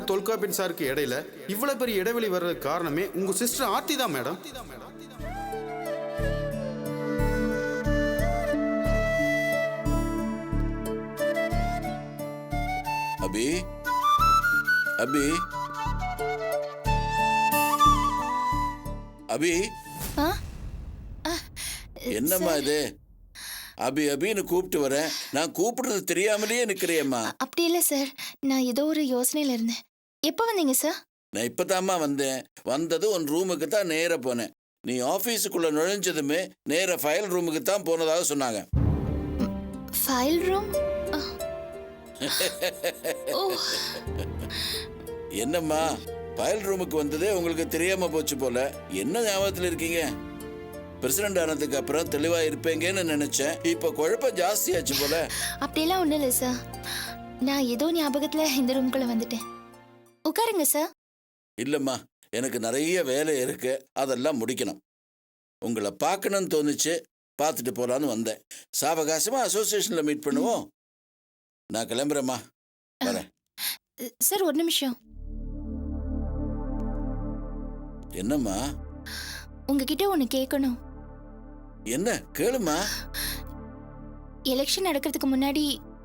உங்களுக்கும் தொல்காப்பியன் சாருக்கு இடையில இவ்வளவு பெரிய இடைவெளி வர்றதுக்கு காரணமே உங்க சிஸ்டர் ஆர்த்தி தான் மேடம். அபி அபி அபி என்னம்மா இது? அபி அபின்னு கூப்பிட்டு வரேன், நான் கூப்பிடுறது தெரியாமலேயே நிக்கிறியம்மா. அப்படி இல்லை சார், நான் ஏதோ ஒரு யோசனையில இருந்தேன். எப்போ வந்தீங்க சார்? நான் இப்பதாம்மா வந்தேன். வந்தது உன் ரூமுக்கு தான் நேர போனேன். நீ ஆபீஸுக்குள்ள நுழைஞ்சதுமே நேர ஃபைல் ரூமுக்கு தான் போனதாக சொன்னாங்க. File room? என்னம்மா ஃபைல் ரூமுக்கு வந்ததே உங்களுக்கு தெரியாம போச்சு போல. என்ன ஞாபகத்தில் இருக்கீங்க? பிரசிடண்ட் ஆனதுக்கு அப்புறம் தெளிவா இருப்பீங்கன்னு நினைச்சேன். இப்ப குழப்பம் ஜாஸ்தியாச்சு போல. அப்படியெல்லாம் ஒண்ணும் இல்லை சார், நான் ஏதோ ஞாபகத்துல இந்த ரூம்குள்ள வந்துட்டேன். உட்காருங்க சார். இல்லம்மா, எனக்கு நிறைய வேலை இருக்கு, அதெல்லாம் முடிக்கணும். உங்களை பார்க்கணும்னு தோணுச்சு, பார்த்துட்டு போலான்னு வந்தேன். சாவகாசமா அசோசியேஷன்ல மீட் பண்ணுவோம். நான் கிளம்புறேம்மா, வரேன். சார் ஒரு நிமிஷம். என்னம்மா? உங்ககிட்ட ஒண்ணு கேட்கணும். என்ன கேளுமா? எலெக்ஷன் நடக்கிறதுக்கு முன்னாடி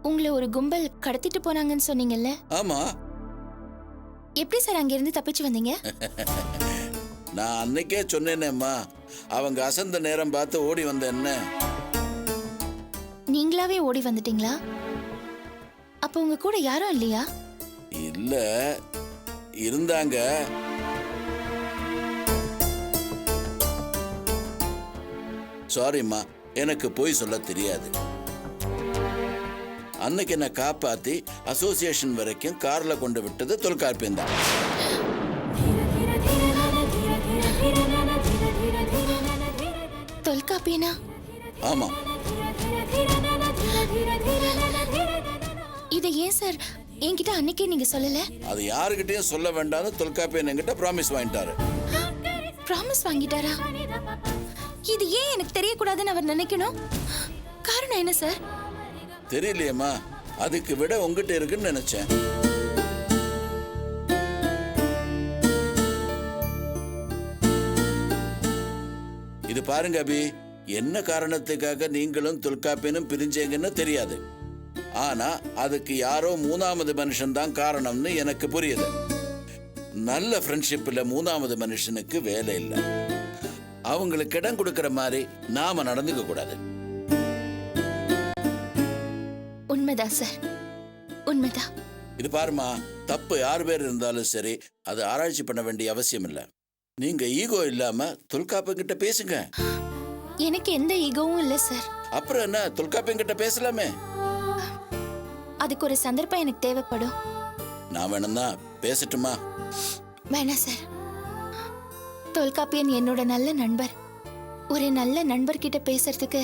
உங்களை ஒரு கும்பல் கடத்திட்டு போனாங்கன்னு சொன்னீங்கல்ல? ஆமா. எப்படி சார் அங்க இருந்து தப்பிச்சு வந்தீங்க? நான் அன்னைக்கே சொன்னேனேம்மா, அவங்க அசந்த நேரம் பார்த்து ஓடி வந்த என்ன. நீங்களாவே ஓடி வந்துட்டீங்களா? அப்ப உங்க கூட யாரும் இல்லையா? இல்ல, இருந்தாங்க. சாரிம்மா, எனக்கு போய் சொல்ல தெரியாது. அன்னைக்கு என்ன காப்பாத்தி அசோசியேஷன் வரைக்கும் கார்ல கொண்டு விட்டது தொல்காப்பியம் தான். தொல்காப்பியனா? ஆமா. இதை ஏன் சார் என்கிட்ட அன்னைக்கே நீங்க சொல்லல? அது யாருக்கிட்டையும் சொல்ல வேண்டாம்னு தொல்காப்பியன் என்கிட்ட ப்ராமிஸ் வாங்கிட்டாரு. ப்ராமிஸ் வாங்கிட்டாரா? இது ஏன் எனக்கு தெரியக்கூடாதுன்னு அவர் நினைக்கணும்? காரணம் என்ன சார்? தெரியலையம்மா, அதுக்கு விட உங்ககிட்ட இருக்குன்னு நினைச்சேன். இது பாருங்க அபி, என்ன காரணத்துக்காக நீங்களும் தொல்காப்பியனும் பிரிஞ்சீங்கன்னு தெரியாது. ஆனா அதுக்கு யாரோ மூணாவது மனுஷன் தான் காரணம்னு எனக்கு புரியுது. நல்ல ஃப்ரெண்ட்ஷிப்ல மூணாவது மனுஷனுக்கு வேலை இல்லை. அவங்களுக்கு இடம் கொடுக்கிற மாதிரி நாம நடந்துக்க கூடாது. உண்மைதான் சார், உண்மைதான். இது பாருமா, தப்பு யார் பேர் இருந்தாலும் சரி, அது ஆராய்ச்சி பண்ண வேண்டிய அவசியம் இல்லை. நீங்க ஈகோ இல்லாம தொல்காப்பியம் கிட்ட பேசுங்க. எனக்கு எந்த ஈகோவும் இல்லை சார். அப்புறம் என்ன, தொல்காப்பியம் கிட்ட பேசலாமே. அதுக்கு ஒரு சந்தர்ப்பம் எனக்கு தேவைப்படும். நான் வேணும்னா பேசட்டுமா? வேணாம் சார். தொல்காப்பியன் என்னோட நல்ல நண்பர். ஒரு நல்ல நண்பர்கிட்ட பேசுறதுக்கு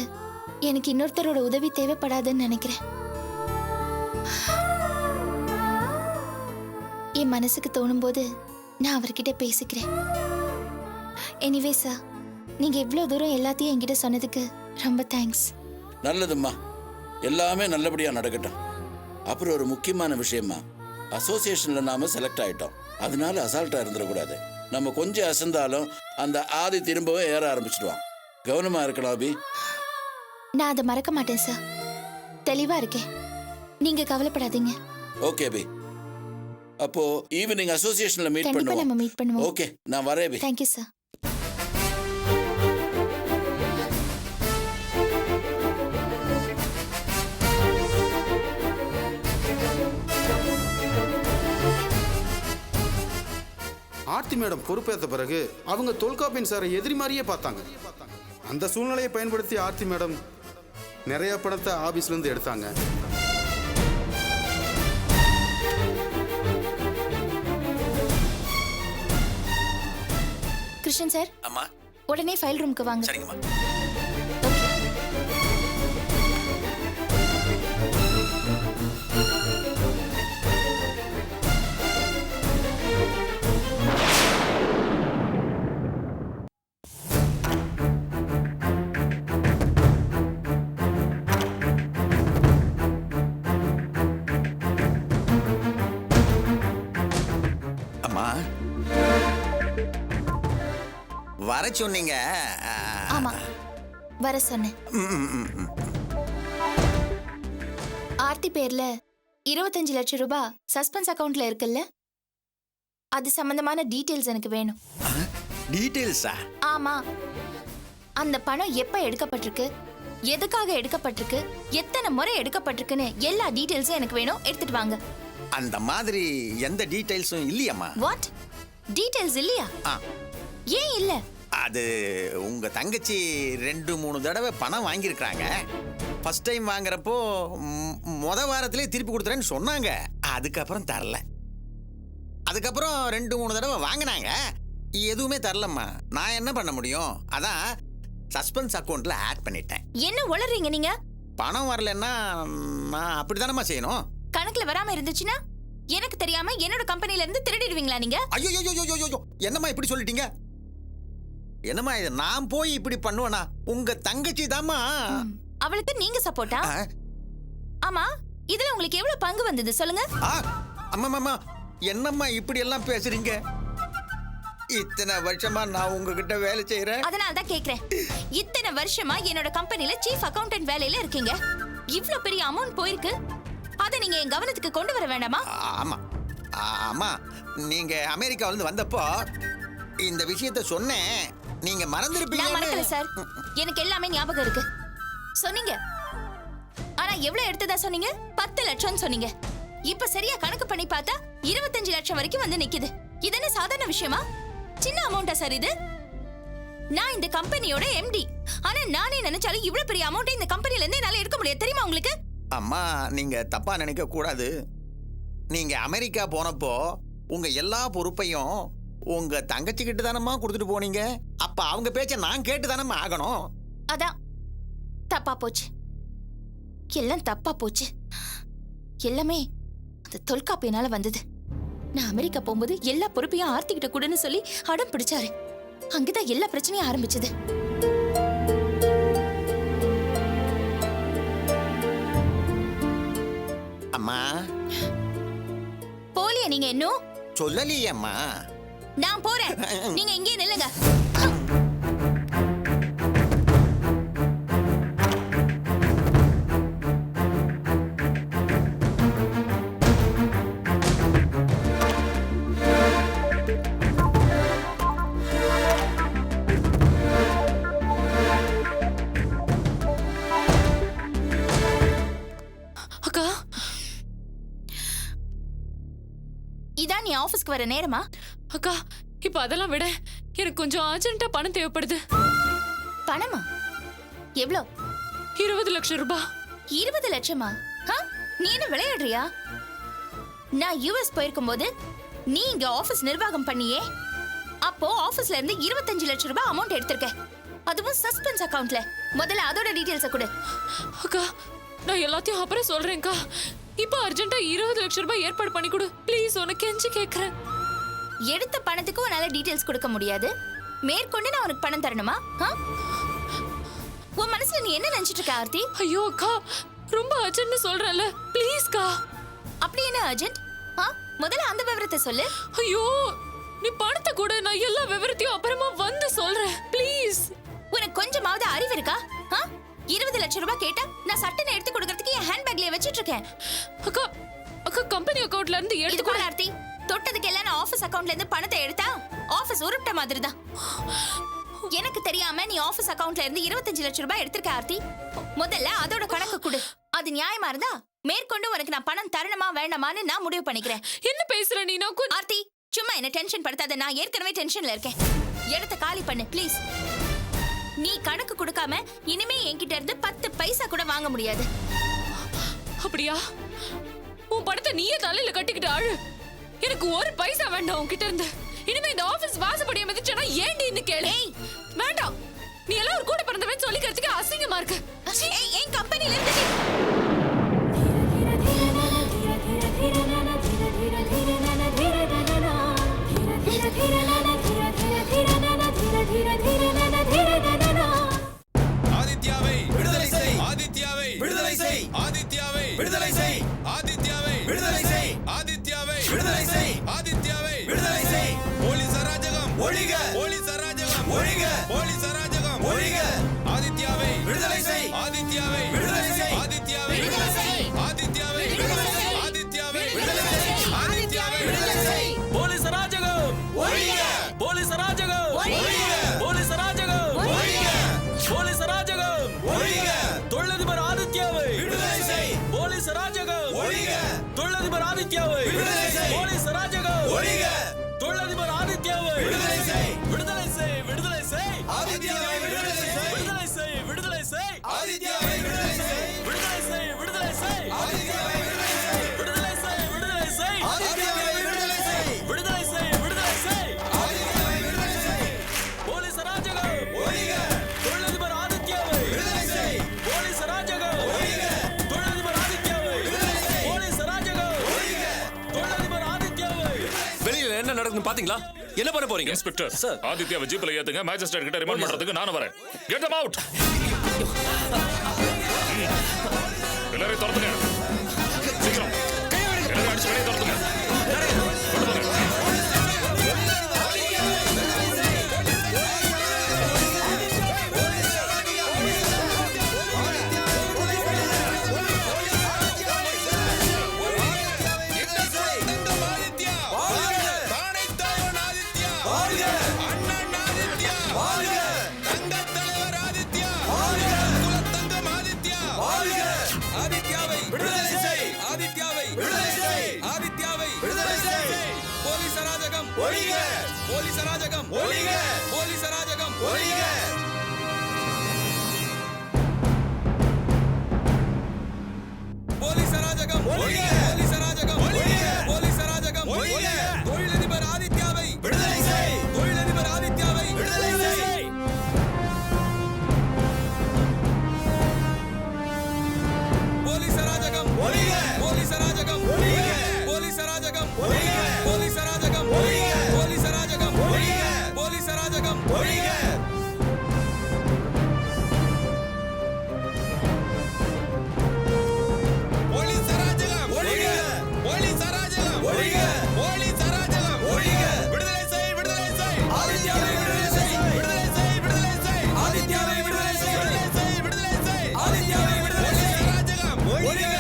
எனக்கு இன்னொருத்தரோட உதவி தேவைப்படாதுன்னு நினைக்கிறேன். என் மனசுக்கு தோணும் போது நான் அவர்கிட்ட பேசிக்கிறேன். எனிவே சார், நீங்க இவ்வளவு தூரம் எல்லாத்தையும் என்கிட்ட சொன்னதுக்கு ரொம்ப தேங்க்ஸ். நல்லதும்மா, எல்லாமே நல்லபடியா நடக்கட்டும். அப்புறம் ஒரு முக்கியமான விஷயமா, அசோசியேஷன்ல நாம செலக்ட் ஆயிட்டோம். அதனால அசால்ட்டா இருந்துடக்கூடாது. நம்ம கொஞ்சம் அசந்தாலும் அந்த ஆதி திரும்பவும் ஏற ஆரம்பிச்சிடுவான். கவனமா இருக்கலாம் அபி. நான் அதை மறக்க மாட்டேன் சார். தெளிவா இருக்கேன், நீங்க கவலைப்படாதீங்க. ஓகே அபி, அப்போ ஈவினிங் அசோசியேஷன்ல மீட் கண்டிப்பா நம்ம மீட் பண்ணுவோம். ஓகே, நான் வரேன் Abhi. Thank you sir. Aarti madam பொறுப்பேற்ற பிறகு அவங்க தொல்காப்பியன் சாரை எதிரி மாதிரியே பார்த்தாங்க. அந்த சூழ்நிலையை பயன்படுத்தி ஆர்த்தி மேடம் நிறைய பணத்தை ஆபீஸ்ல இருந்து எடுத்தாங்க. கிருஷ்ணன் சார், அம்மா உடனே ஃபைல் ரூமுக்கு வாங்க. சரிங்கம்மா. வர சொன்னீங்க. ஆமா, வர சொன்னேன். ஆர்த்தி பேர்ல 25 லட்சம் ரூபாய் சஸ்பென்ஸ் அக்கவுண்ட்ல இருக்குல்ல, அது சம்பந்தமான டீடைல்ஸ் எனக்கு வேணும். டீடைல்ஸா? ஆமா, அந்த பணம் எப்ப எடுக்கப்பட்டிருக்கு, எதுக்காக எடுக்கப்பட்டிருக்கு, எத்தனை முறை எடுக்கப்பட்டிருக்குன்னு எல்லா டீடைல்ஸும் எனக்கு வேணும். எடுத்துட்டு வாங்க. அந்த மாதிரி எந்த டீடைல்ஸும் இல்லையம்மா. வாட்? டீடைல்ஸ் இல்லையா? ஏன் இல்ல? அது உங்க தங்கச்சி 2-3 தடவை பணம் வாங்கியிருக்காங்க. ஃபர்ஸ்ட் டைம் வாங்குறப்போ முத வாரத்திலே திருப்பி கொடுத்துறேன்னு சொன்னாங்க. அதுக்கப்புறம் தரல. அதுக்கப்புறம் 2-3 தடவை வாங்கினாங்க, எதுவுமே தரலம்மா. நான் என்ன பண்ண முடியும்? அதான் சஸ்பென்ஸ் அக்கவுண்ட்ல ஆட் பண்ணிட்டேன். என்ன உளறீங்க நீங்க? பணம் வரலன்னா நான் அப்படித்தானம்மா செய்யணும். கணக்குல வராம இருந்துச்சுன்னா எனக்கு தெரியாம என்னோட கம்பெனில இருந்து திருடிடுவீங்களா நீங்க? ஐயோ, என்னம்மா இப்படி சொல்லிட்டீங்க? என்னம்மா இது, நான் போய் இப்படி பண்ணுவேனா? உங்க தங்கச்சி தாம்மா. அவளுக்கு நீங்க சப்போர்ட்டா? ஆமா, இதுல உங்களுக்கு எவ்வளவு பங்கு வந்தது சொல்லுங்க. அம்மா, என்னம்மா இப்படி எல்லாம் பேசுறீங்க? இத்தனை வருஷமா நான் உங்ககிட்ட வேலை செய்யறேன். அதனால தான் கேக்குறேன். இத்தனை வருஷமா என்னோட கம்பெனில சீஃப் அக்கவுண்டன்ட் வேலையில இருக்கீங்க. இவ்ளோ பெரிய அமௌண்ட் போயிருக்கு, அதை நீங்க என் கவனத்துக்கு கொண்டு வர வேண்டாமா? ஆமா, நீங்க அமெரிக்காவில இருந்து வந்தப்போ இந்த விஷயத்தை சொன்னேன். நீங்க மறந்துருப்பீங்க. நான் மறக்கல சார், எனக்கு எல்லாமே ஞாபகம் இருக்கு. சொன்னீங்க, ஆனா எவ்வளவு எடுத்ததா சொன்னீங்க? 10 லட்சம் சொன்னீங்க. இப்ப சரியா கணக்கு பண்ணி பார்த்தா 25 லட்சம் வரைக்கும் வந்து நிக்குது. இது என்ன சாதாரண விஷயமா? சின்ன அமௌண்டா சார் இது? நான் இந்த கம்பெனியோட எம்டி, ஆனா நானே நினைச்சாலும் இவ்வளவு பெரிய அமௌண்ட் இந்த கம்பெனில இருந்து என்னால எடுக்க முடியாது. தெரியுமா உங்களுக்கு? அம்மா, நீங்க தப்பா நினைக்க கூடாது. நீங்க அமெரிக்கா போனப்போ உங்க எல்லா பொறுப்பையும் உங்க தங்கச்சி கிட்ட தானம்மா கொடுத்துட்டு போனீங்க. அப்ப அவங்க பேச்ச நான் கேட்டு தானம்மா ஆகணும். அதான் தப்பா போச்சு, எல்லாம் தப்பா போச்சு. எல்லாமே அந்த தொல்காப்பியனால வந்தது. நான் அமெரிக்கா போகும்போது எல்லா பொறுப்பையும் ஆர்த்திக்கிட்ட கூடன்னு சொல்லி அடம் பிடிச்சாரு. அங்கதான் எல்லா பிரச்சனையும் ஆரம்பிச்சது. அம்மா, போலியா நீங்க இன்னும்? சொல்லலையேம்மா. நான் போறேன், நீங்க இங்கே நில்லுங்க. அக்கா, இதான் நீ ஆபீஸ்க்கு வர நேரமா? அக்கா, இப்ப அதெல்லாம் விட எனக்கு கொஞ்சம் அர்ஜென்ட்டா பணம் தேவைப்படுது. பணமா? எவ்வளோ? 20 லட்சம் ரூபாய். 20 லட்சமா? நீ என்ன விளையாடுறியா? நான் யுஎஸ் போயிருக்கும் போது நீ இங்க ஆபீஸ் நிர்வாகம் பண்ணியே, அப்போ ஆபீஸ்ல இருந்து 25 லட்சம் ரூபாய் அமௌண்ட் எடுத்திருக்க. அதுவும் சஸ்பென்ஸ் அக்கவுண்ட்ல. முதல்ல அதோட டீடைல்ஸ் கொடு. அக்கா, நான் எல்லாத்தையும் அப்புறம் சொல்றேன்க்கா. இப்ப அர்ஜென்ட்டா 20 லட்சம் ரூபாய் ஏற்பாடு பண்ணி கொடு ப்ளீஸ். உனக்கு கெஞ்சி கேக்குறேன். எடுத்த பணத்துக்கு உன்னால டீடைல்ஸ் கொடுக்க முடியாது, மேற்கொண்டு நான் உனக்கு பணம் தரணுமா? உன் மனசுல நீ என்ன நினைச்சிட்டு இருக்க ஆர்த்தி? ஐயோ அக்கா, ரொம்ப அர்ஜென்ட்னு சொல்றேன்ல, ப்ளீஸ்க்கா. அப்படி என்ன அர்ஜென்ட்? முதல்ல அந்த விவரத்தை சொல்லு. ஐயோ, நீ பணத்தை கூட, நான் எல்லா விவரத்தையும் அப்புறமா வந்து சொல்றேன் ப்ளீஸ். உனக்கு கொஞ்சமாவது அறிவு இருக்கா? 20 லட்சம் ரூபாய் கேட்டா நான் சட்டனை எடுத்து கொடுக்கறதுக்கு என் ஹேண்ட்பேக்லயே வச்சிட்டு இருக்கேன். அக்கா, அக்கா கம்பெனி அக்கவுண்ட்ல இருந்து இது எடுத்து கூட ஆர்த்தி, தொட்டதுக்கு எல்லாம் நான் ஆபீஸ் அக்கவுண்ட்ல இருந்து பணத்தை எடுத்தா ஆபீஸ் உருப்பிட்ட மாதிரி தான். எனக்கு தெரியாம நீ ஆபீஸ் அக்கவுண்ட்ல இருந்து 25 லட்சம் ரூபாய் எடுத்திருக்க ஆர்த்தி. முதல்ல அதோட கணக்கு கொடு. அது நியாயமா இருந்தா மேற்கொண்டு உனக்கு நான் பணம் தரணுமா வேண்டாமான்னு நான் முடிவு பண்ணிக்கிறேன். என்ன பேசுற நீ? ஆர்த்தி, சும்மா என்ன டென்ஷன் படுத்தாத. நான் ஏற்கனவே டென்ஷன்ல இருக்கேன். இடத்த காலி பண்ணு ப்ளீஸ். நீ கணக்கு கொடுக்காம இனிமே என்கிட்ட இருந்து 10 பைசா கூட வாங்க முடியாது. அப்படியா? உன் படத்தை நீயே தலையில கட்டிக்கிட்டு அழு. எனக்கு ஒரு பைசா வேண்டாம் உன்கிட்ட இருந்து. இனிமே இந்த ஆபீஸ் வாசப்படியை மிதிச்சனா ஏண்டின்னு கேளு. வேண்டாம், நீ எல்லாம் ஒரு கூட பிறந்தவன் சொல்லிக்கிறதுக்கு அசிங்கமா இருக்கு. என் கம்பெனில இருந்து ஆதித்யாவை விடுதலை செய், ஆதித்யாவை விடுதலை செய், ஆதித்யாவை விடுதலை செய், ஆதித்யாவை விடுதலை செய், ஆதித்யாவை விடுதலை செய், ஆதித்யாவை விடுதலை செய். போலீஸ் அராஜகம் ஒழிக, போலீஸ் அராஜகம் ஒழிக. ஆதித்யாவை விடுதலை செய் ஆதித்யாவை விடுதலை செய் ஆதித்யாவை ஆதித்யாவை ஆதித்யாவை ஆதித்யாவை போலீஸ் அராஜகம் ஒழிக போலீஸ் அராஜகம் ஒழிக போலீஸ் அராஜகம் ஒழிக போலீஸ் அராஜகம் ஒழிக தொழிலதிபர் ஆதித்யாவை விடுதலை செய் போலீஸ் அராஜகம் ஒழிக தொழிலதிபர் ஆதித்யாவை விடுதலை செய் போலீஸ் அராஜகம் ஒழிக தொழிலதிபர் ஆதித்யாவை விடுதலை செய் விடுதலை செய் விடுதலை செய் ஆதித்யாவை விடுதலை செய் விடுதலை செய் விடுதலை செய் ஆதித்யாவை விடுதலை செய் விடுதலை செய் விடுதலை செய் ஆதித்யாவை விடுதலை செய் விடுதலை செய் விடுதலை செய் ஆதித்யாவை விடுதலை செய் விடுதலை செய் விடுதலை செய் ஆதித்யாவை விடுதலை செய் போலீஸ் அராஜகம் ஒழிக தொழிலதிபர் ஆதித்யாவை விடுதலை செய் போலீஸ் அராஜகம் ஒழிக தொழிலதிபர் ஆதித்யாவை விடுதலை செய் போலீஸ் அராஜகம் ஒழிக தொழிலதிபர் ஆதித்யாவை வெளியில என்ன நடக்குதுன்னு பாத்தீங்களா? என்ன பண்ண போறீங்க? இன்ஸ்பெக்டர் சார் ஆதித்யாவை ஜீப்ல ஏத்துங்க மேஜிஸ்ட்ரேட் கிட்ட ரிமாண்ட் பண்றதுக்கு நானும் வரேன். Get them out. எல்லாரையும் துரத்துங்க. சீக்கிரம் எல்லாரையும் அடிச்சு வெளியே துரத்துங்க. கொண்டு போங்க. போலீஸ் அராஜகம் ஒழிக போலீஸ் அராஜகம் ஒழிக போலீஸ் அராஜகம் ஒழிக போலீஸ் அராஜகம் ஒழிக போலீஸ் அராஜகம் ஒழிக போலீஸ் அராஜகம் ஒழிக தொழிலதிபர் ஆதித்யாவை விடுதலை செய் தொழிலதிபர் ஆதித்யாவை விடுதலை செய் போலீஸ் அராஜகம் ஒழிக போலீஸ் அராஜகம் ஒழிக போலீஸ் அராஜகம் ஒழிக போலீஸ் அராஜகம் ஒழிக போலீஸ் அராஜகம் ஒழிக போலீஸ் அராஜகம் ஒழிக போலீஸ் அராஜகம் ஒழிக போலீஸ் அராஜகம் ஒழிக போலீஸ் அராஜகம் ஒழிக விடுதலை செய் விடுதலை செய் ஆதித்யாவை விடுதலை செய் விடுதலை செய் விடுதலை செய் ஆதித்யாவை விடுதலை செய் விடுதலை செய் விடுதலை செய் ஆதித்யாவை விடுதலை செய் அராஜகம் ஒழிக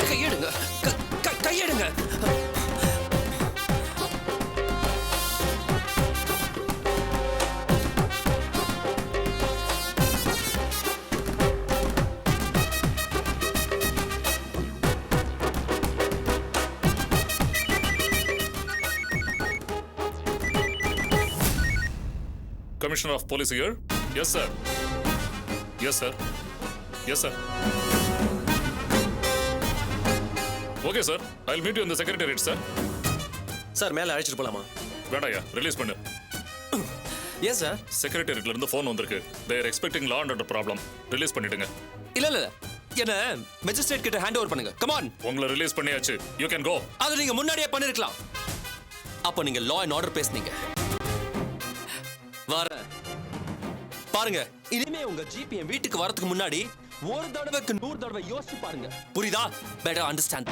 கையெடுங்க. கையெடுங்க. Commissioner of Police here? Yes, sir. Yes, sir. Yes, sir. Okay, sir. I'll meet you in the secretariat, sir. Sir மேல அழைச்சிட்டு போலாமா? வேண்டாயா, ரிலீஸ் பண்ணு. Yes sir. செக்ரட்டேரியட்ல இருந்து ஃபோன் வந்திருக்கு. They are expecting law and order problem. Release பண்ணிடுங்க. இல்ல என்ன மேஜிஸ்ட்ரேட் கிட்ட ஹேண்ட் ஓவர் பண்ணுங்க. Come on. உங்களை ரிலீஸ் பண்ணியாச்சு. You can go. அது நீங்க முன்னாடியே பண்ணிருக்கலாம். அப்ப நீங்க law and order பேசுனீங்க. வரேன். பாருங்க இனிமே உங்க ஜிபி என் வீட்டுக்கு வரதுக்கு முன்னாடி ஒரு தடவைக்கு 100 தடவை யோசிச்சு பாருங்க. புரியுதா? Better understand.